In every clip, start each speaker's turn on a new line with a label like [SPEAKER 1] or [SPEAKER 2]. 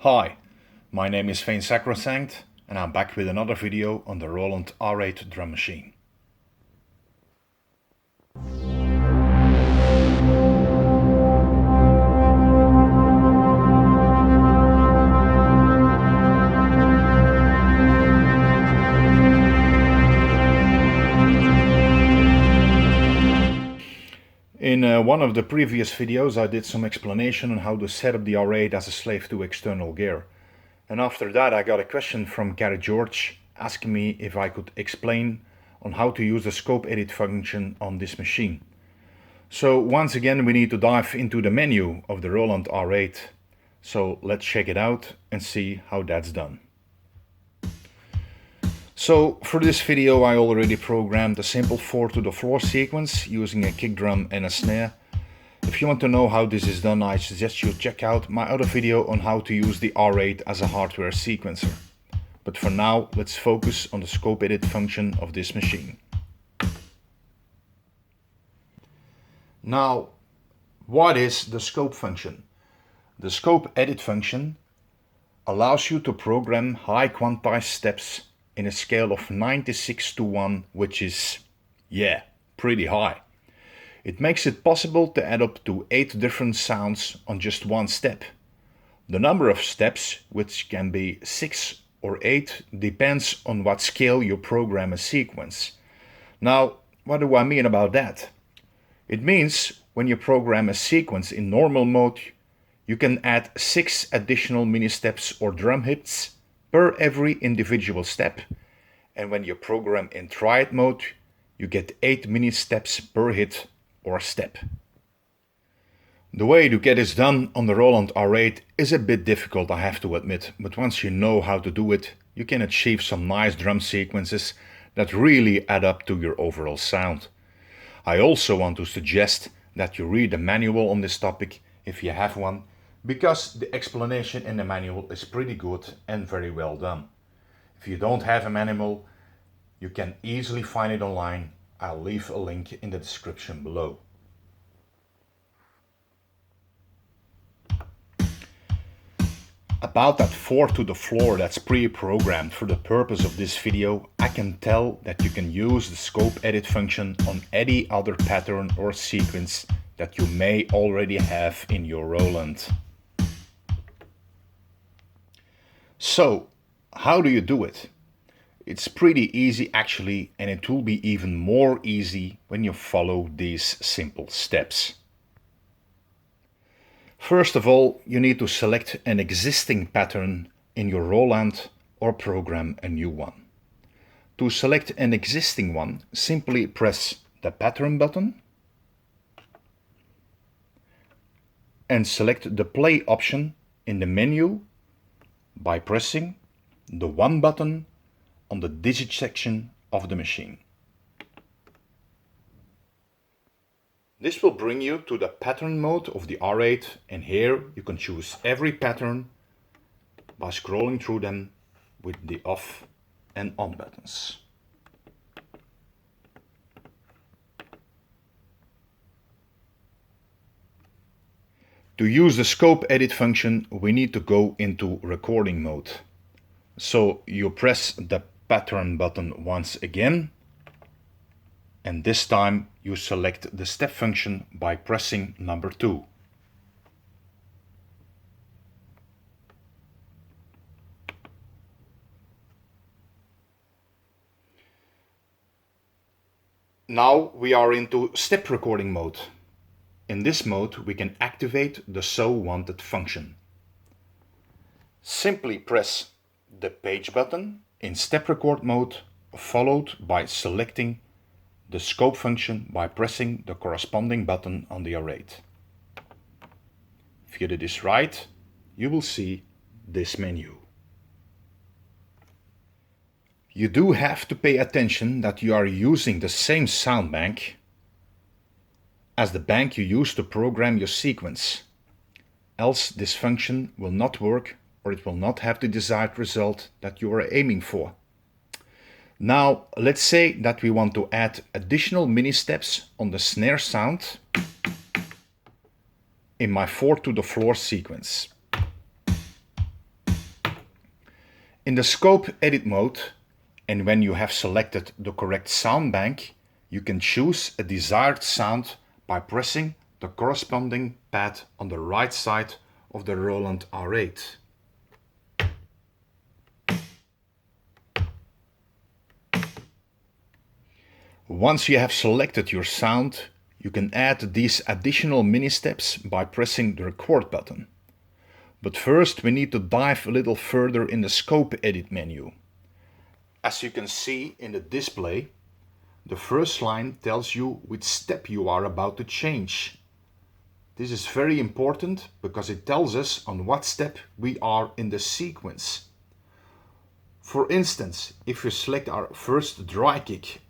[SPEAKER 1] Hi, my name is Sacrosanct and I'm back with another video on the Roland R8 drum machine. In one of the previous videos I did some explanation on how to set up the R8 as a slave to external gear. And after that I got a question from Gary George asking me if I could explain on how to use the scope edit function on this machine. So once again we need to dive into the menu of the Roland R8. So let's check it out and see how that's done. So for this video I already programmed a simple 4 to the floor sequence using a kick drum and a snare. If you want to know how this is done, I suggest you check out my other video on how to use the R8 as a hardware sequencer. But for now let's focus on the scope edit function of this machine. Now, what is the scope function? The scope edit function allows you to program high quantized steps in a scale of 96:1, which is, yeah, pretty high. It makes it possible to add up to 8 different sounds on just one step. The number of steps, which can be 6 or 8, depends on what scale you program a sequence. Now, what do I mean about that? It means when you program a sequence in normal mode, you can add 6 additional mini steps or drum hits per every individual step, and when you program in triad mode you get 8 mini steps per hit or step. The way to get this done on the Roland R8 is a bit difficult, I have to admit, but once you know how to do it you can achieve some nice drum sequences that really add up to your overall sound. I also want to suggest that you read the manual on this topic if you have one, because the explanation in the manual is pretty good and very well done. If you don't have a manual, you can easily find it online. I'll leave a link in the description below. About that 4 to the floor that's pre-programmed for the purpose of this video, I can tell that you can use the scope edit function on any other pattern or sequence that you may already have in your Roland. So, how do you do it? It's pretty easy actually, and it will be even more easy when you follow these simple steps. First of all, you need to select an existing pattern in your Roland or program a new one. To select an existing one, simply press the pattern button and select the play option in the menu by pressing the 1 button on the digit section of the machine. This will bring you to the pattern mode of the R8, and here you can choose every pattern by scrolling through them with the off and on buttons. To use the scope edit function, we need to go into recording mode. So you press the pattern button once again, and this time you select the step function by pressing number 2. Now we are into step recording mode. In this mode we can activate the so wanted function. Simply press the page button in step record mode, followed by selecting the scope function by pressing the corresponding button on the R8. If you do this right, you will see this menu. You do have to pay attention that you are using the same sound bank as the bank you use to program your sequence, else this function will not work or it will not have the desired result that you are aiming for. Now let's say that we want to add additional mini steps on the snare sound in my 4 to the floor sequence. In the scope edit mode, and when you have selected the correct sound bank, you can choose a desired sound by pressing the corresponding pad on the right side of the Roland R8. Once you have selected your sound, you can add these additional mini steps by pressing the record button. But first we need to dive a little further in the scope edit menu. As you can see in the display, the first line tells you which step you are about to change. This is very important because it tells us on what step we are in the sequence. For instance, if we select our first dry kick,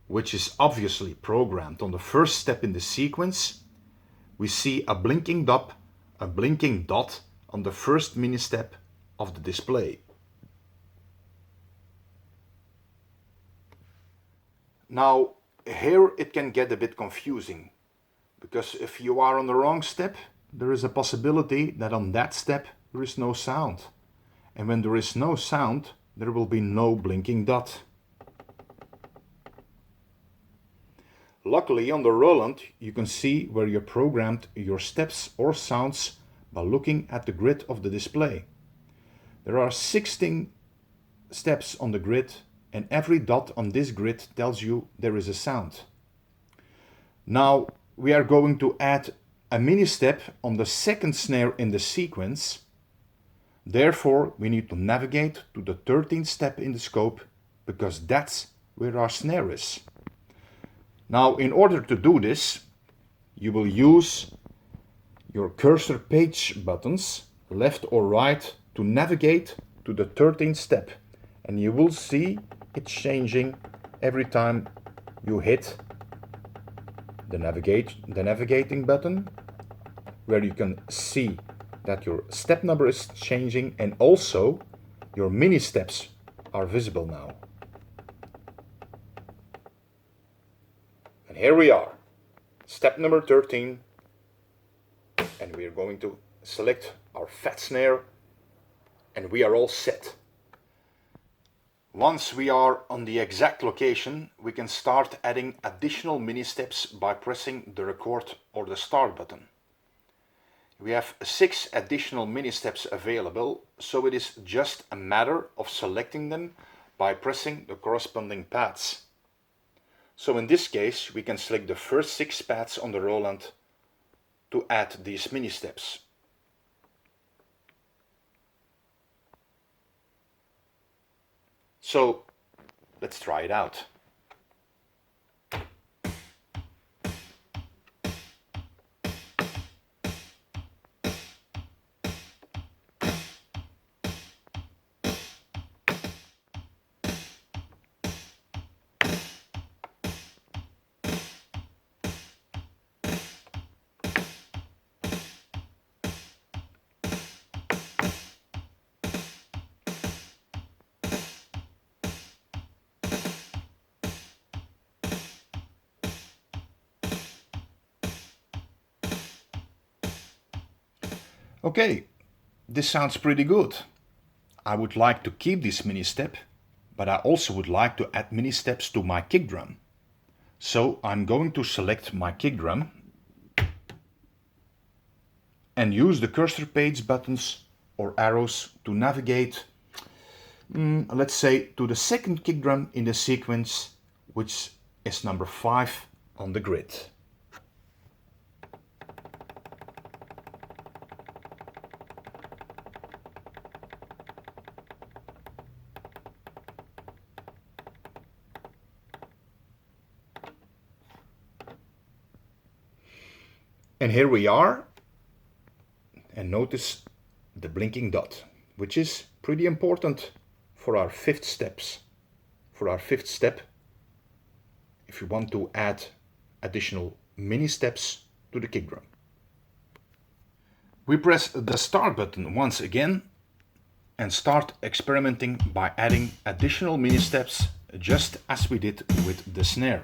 [SPEAKER 1] which is obviously programmed on the first step in the sequence, we see a blinking dot on the first mini step of the display. Now, here it can get a bit confusing, because if you are on the wrong step, there is a possibility that on that step there is no sound. And when there is no sound, there will be no blinking dot. Luckily on the Roland, you can see where you programmed your steps or sounds by looking at the grid of the display. There are 16 steps on the grid, and every dot on this grid tells you there is a sound. Now we are going to add a mini step on the second snare in the sequence. Therefore we need to navigate to the 13th step in the scope, because that's where our snare is. Now in order to do this, you will use your cursor page buttons, left or right, to navigate to the 13th step. And you will see it's changing every time you hit the navigating button, where you can see that your step number is changing and also your mini steps are visible now. And here we are, step number 13, and we are going to select our fat snare, and we are all set. Once we are on the exact location, we can start adding additional mini steps by pressing the record or the start button. We have 6 additional mini steps available, so it is just a matter of selecting them by pressing the corresponding pads. So in this case, we can select the first 6 pads on the Roland to add these mini steps. So let's try it out. Okay, this sounds pretty good. I would like to keep this mini step, but I also would like to add mini steps to my kick drum. So I'm going to select my kick drum and use the cursor page buttons or arrows to navigate, let's say, to the second kick drum in the sequence, which is number 5 on the grid. And here we are, and notice the blinking dot, which is pretty important for our 5th steps. For our 5th step, if you want to add additional mini steps to the kick drum. We press the start button once again and start experimenting by adding additional mini steps, just as we did with the snare.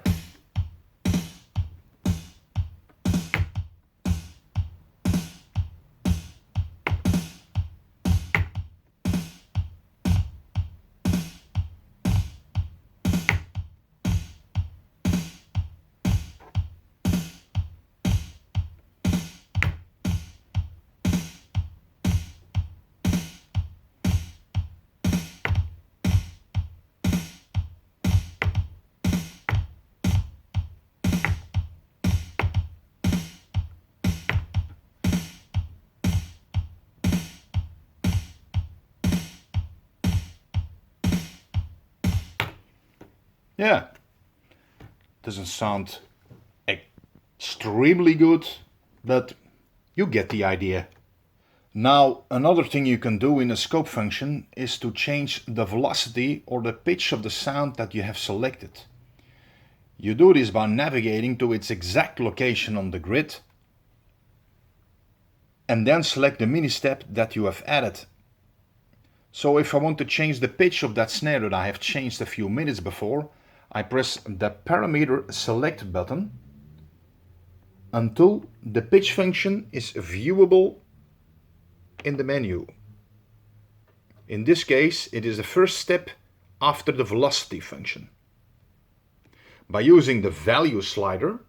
[SPEAKER 1] Yeah, doesn't sound extremely good, but you get the idea. Now, another thing you can do in a scope function is to change the velocity or the pitch of the sound that you have selected. You do this by navigating to its exact location on the grid and then select the mini step that you have added. So if I want to change the pitch of that snare that I have changed a few minutes before, I press the parameter select button until the pitch function is viewable in the menu. In this case, it is the first step after the velocity function. By using the value slider,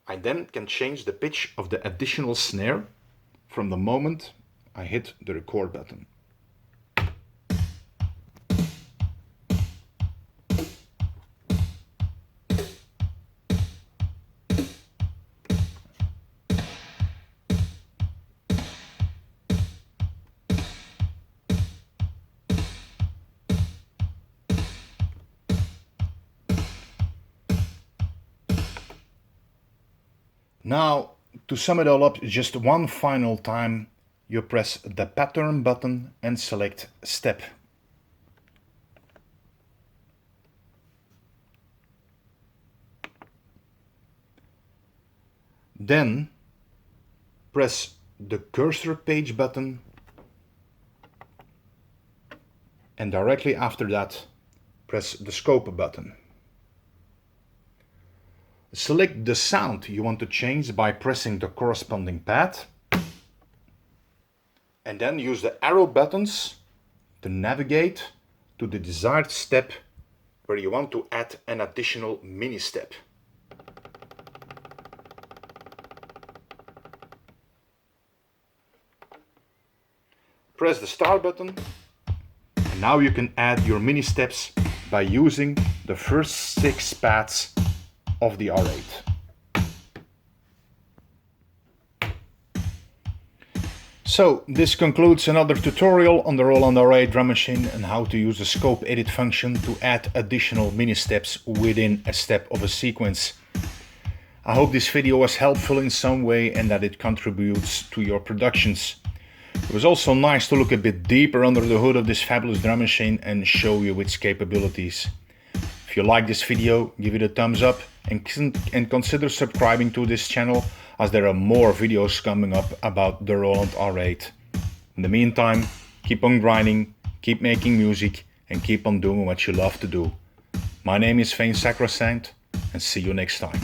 [SPEAKER 1] I then can change the pitch of the additional snare from the moment I hit the record button. Now, to sum it all up just one final time, you press the pattern button and select step. Then press the cursor page button, and directly after that press the scope button. Select the sound you want to change by pressing the corresponding pad, and then use the arrow buttons to navigate to the desired step where you want to add an additional mini step. Press the start button, and now you can add your mini steps by using the first 6 pads of the R8. So this concludes another tutorial on the Roland R8 drum machine and how to use the scope edit function to add additional mini steps within a step of a sequence. I hope this video was helpful in some way and that it contributes to your productions. It was also nice to look a bit deeper under the hood of this fabulous drum machine and show you its capabilities. If you like this video, give it a thumbs up and consider subscribing to this channel, as there are more videos coming up about the Roland R8. In the meantime, keep on grinding, keep making music, and keep on doing what you love to do. My name is Sacrosanct, and see you next time.